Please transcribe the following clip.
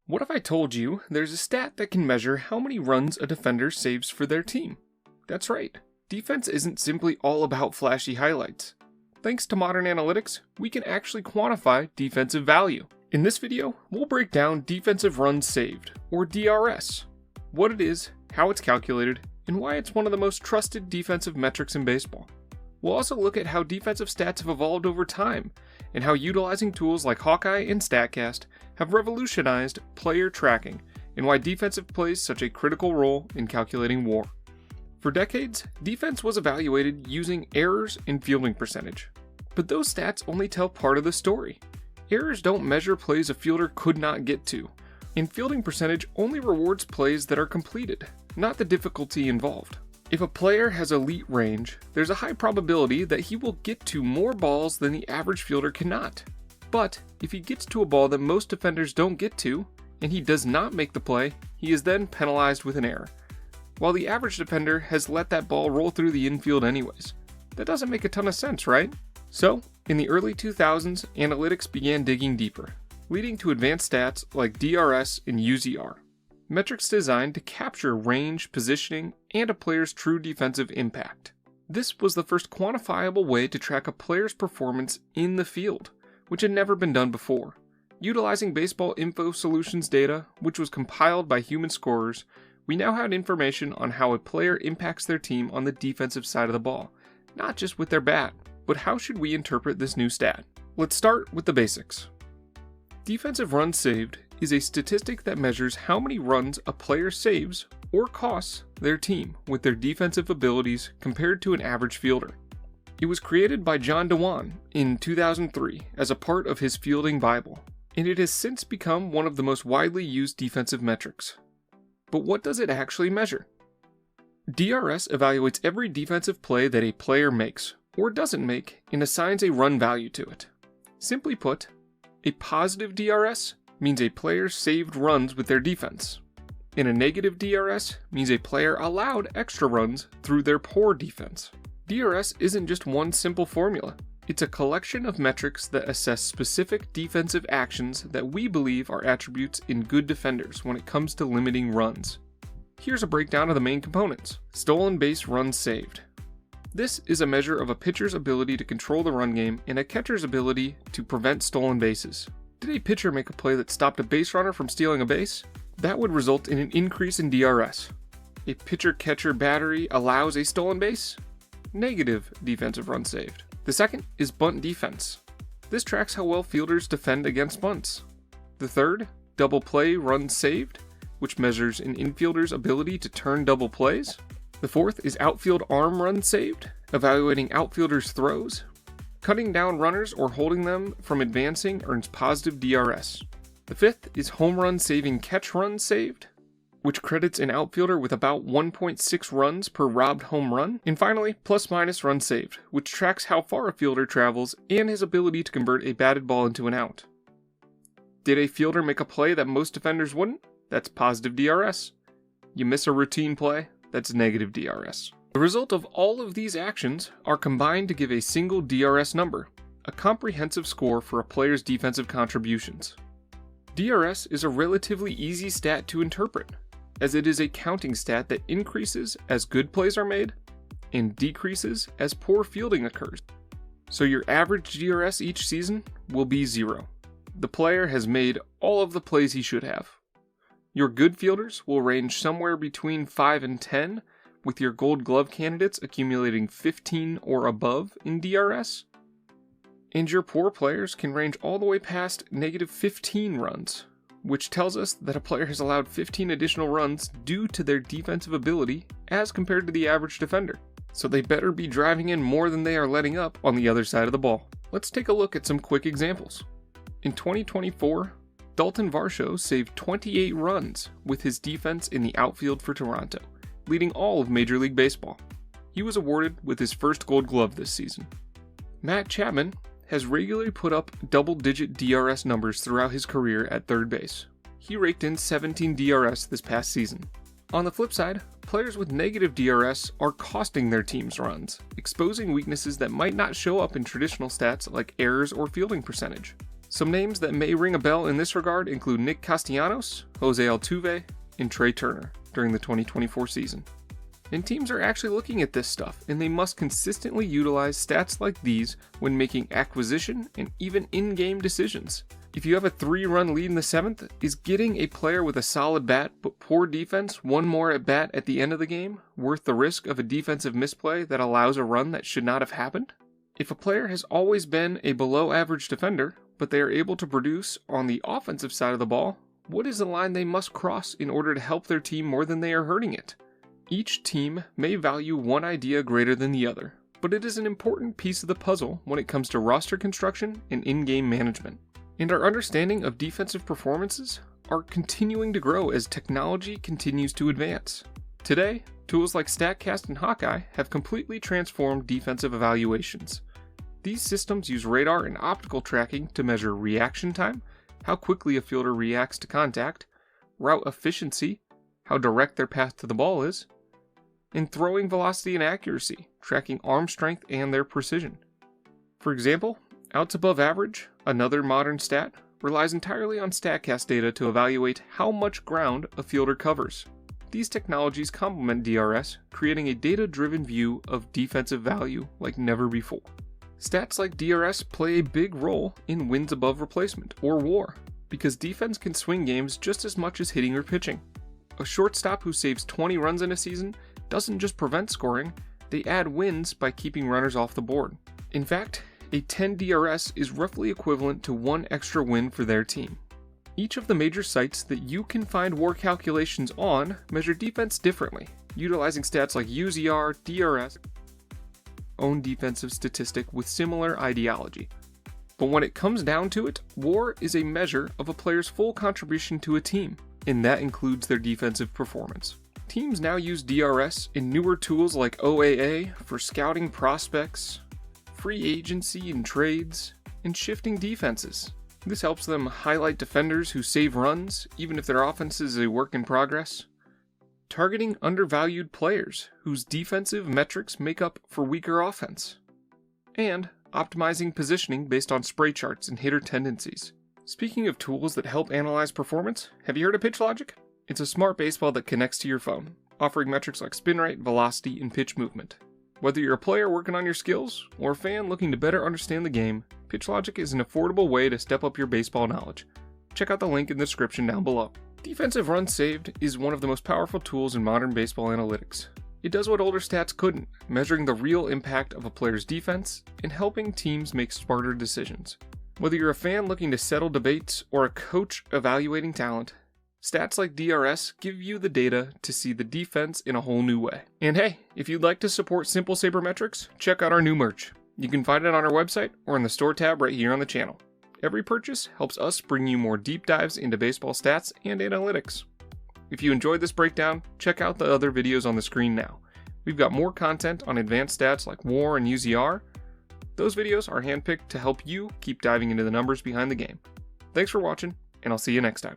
What if I told you there's a stat that can measure how many runs a defender saves for their team? That's right, defense isn't simply all about flashy highlights. Thanks to modern analytics, we can actually quantify defensive value. In this video, we'll break down defensive runs saved, or DRS, what it is, how it's calculated, and why it's one of the most trusted defensive metrics in baseball. We'll also look at how defensive stats have evolved over time, and how utilizing tools like Hawkeye and StatCast have revolutionized player tracking, and why defensive plays such a critical role in calculating WAR. For decades, defense was evaluated using errors and fielding percentage. But those stats only tell part of the story. Errors don't measure plays a fielder could not get to, and fielding percentage only rewards plays that are completed, not the difficulty involved. If a player has elite range, there's a high probability that he will get to more balls than the average fielder cannot. But if he gets to a ball that most defenders don't get to, and he does not make the play, he is then penalized with an error, while the average defender has let that ball roll through the infield anyways. That doesn't make a ton of sense, right? So, in the early 2000s, analytics began digging deeper, leading to advanced stats like DRS and UZR. Metrics designed to capture range, positioning, and a player's true defensive impact. This was the first quantifiable way to track a player's performance in the field, which had never been done before. Utilizing Baseball Info Solutions data, which was compiled by human scorers, we now had information on how a player impacts their team on the defensive side of the ball, not just with their bat. But how should we interpret this new stat? Let's start with the basics. Defensive runs saved is a statistic that measures how many runs a player saves or costs their team with their defensive abilities compared to an average fielder. It was created by John DeWan in 2003 as a part of his fielding Bible, and it has since become one of the most widely used defensive metrics. But what does it actually measure? DRS evaluates every defensive play that a player makes or doesn't make and assigns a run value to it. Simply put, a positive DRS means a player saved runs with their defense, and a negative DRS means a player allowed extra runs through their poor defense. DRS isn't just one simple formula, it's a collection of metrics that assess specific defensive actions that we believe are attributes in good defenders when it comes to limiting runs. Here's a breakdown of the main components. Stolen base runs saved. This is a measure of a pitcher's ability to control the run game and a catcher's ability to prevent stolen bases. Did a pitcher make a play that stopped a base runner from stealing a base? That would result in an increase in DRS. A pitcher-catcher battery allows a stolen base? Negative defensive run saved. The second is bunt defense. This tracks how well fielders defend against bunts. The third, double play runs saved, which measures an infielder's ability to turn double plays. The fourth is outfield arm runs saved, evaluating outfielders' throws. Cutting down runners or holding them from advancing earns positive DRS. The fifth is home run saving catch runs saved, which credits an outfielder with about 1.6 runs per robbed home run. And finally, plus minus runs saved, which tracks how far a fielder travels and his ability to convert a batted ball into an out. Did a fielder make a play that most defenders wouldn't? That's positive DRS. You miss a routine play? That's negative DRS. The result of all of these actions are combined to give a single DRS number, a comprehensive score for a player's defensive contributions. DRS is a relatively easy stat to interpret, as it is a counting stat that increases as good plays are made and decreases as poor fielding occurs. So your average DRS each season will be 0. The player has made all of the plays he should have. Your good fielders will range somewhere between 5 and 10, with your Gold Glove candidates accumulating 15 or above in DRS. And your poor players can range all the way past negative 15 runs, which tells us that a player has allowed 15 additional runs due to their defensive ability as compared to the average defender. So they better be driving in more than they are letting up on the other side of the ball. Let's take a look at some quick examples. In 2024, Dalton Varsho saved 28 runs with his defense in the outfield for Toronto, leading all of Major League Baseball. He was awarded with his first Gold Glove this season. Matt Chapman has regularly put up double-digit DRS numbers throughout his career at third base. He raked in 17 DRS this past season. On the flip side, players with negative DRS are costing their teams runs, exposing weaknesses that might not show up in traditional stats like errors or fielding percentage. Some names that may ring a bell in this regard include Nick Castellanos, Jose Altuve, and Trey Turner during the 2024 season. And teams are actually looking at this stuff, and they must consistently utilize stats like these when making acquisition and even in-game decisions. If you have a 3-run lead in the 7th, is getting a player with a solid bat but poor defense one more at bat at the end of the game worth the risk of a defensive misplay that allows a run that should not have happened? If a player has always been a below-average defender, but they are able to produce on the offensive side of the ball, what is the line they must cross in order to help their team more than they are hurting it? Each team may value one idea greater than the other, but it is an important piece of the puzzle when it comes to roster construction and in-game management. And our understanding of defensive performances are continuing to grow as technology continues to advance. Today, tools like StatCast and Hawkeye have completely transformed defensive evaluations. These systems use radar and optical tracking to measure reaction time, how quickly a fielder reacts to contact, route efficiency, how direct their path to the ball is, and throwing velocity and accuracy, tracking arm strength and their precision. For example, outs above average, another modern stat, relies entirely on StatCast data to evaluate how much ground a fielder covers. These technologies complement DRS, creating a data-driven view of defensive value like never before. Stats like DRS play a big role in wins above replacement, or WAR, because defense can swing games just as much as hitting or pitching. A shortstop who saves 20 runs in a season doesn't just prevent scoring, they add wins by keeping runners off the board. In fact, a 10 DRS is roughly equivalent to 1 extra win for their team. Each of the major sites that you can find WAR calculations on measure defense differently, utilizing stats like UZR, DRS, own defensive statistic with similar ideology. But when it comes down to it, WAR is a measure of a player's full contribution to a team, and that includes their defensive performance. Teams now use DRS in newer tools like OAA for scouting prospects, free agency and trades, and shifting defenses. This helps them highlight defenders who save runs, even if their offense is a work in progress. Targeting undervalued players whose defensive metrics make up for weaker offense. And optimizing positioning based on spray charts and hitter tendencies. Speaking of tools that help analyze performance, have you heard of PitchLogic? It's a smart baseball that connects to your phone, offering metrics like spin rate, velocity, and pitch movement. Whether you're a player working on your skills, or a fan looking to better understand the game, PitchLogic is an affordable way to step up your baseball knowledge. Check out the link in the description down below. Defensive runs saved is one of the most powerful tools in modern baseball analytics. It does what older stats couldn't, measuring the real impact of a player's defense and helping teams make smarter decisions. Whether you're a fan looking to settle debates or a coach evaluating talent, stats like DRS give you the data to see the defense in a whole new way. And hey, if you'd like to support Simple Sabermetrics, check out our new merch. You can find it on our website or in the store tab right here on the channel. Every purchase helps us bring you more deep dives into baseball stats and analytics. If you enjoyed this breakdown, check out the other videos on the screen now. We've got more content on advanced stats like WAR and UZR. Those videos are handpicked to help you keep diving into the numbers behind the game. Thanks for watching, and I'll see you next time.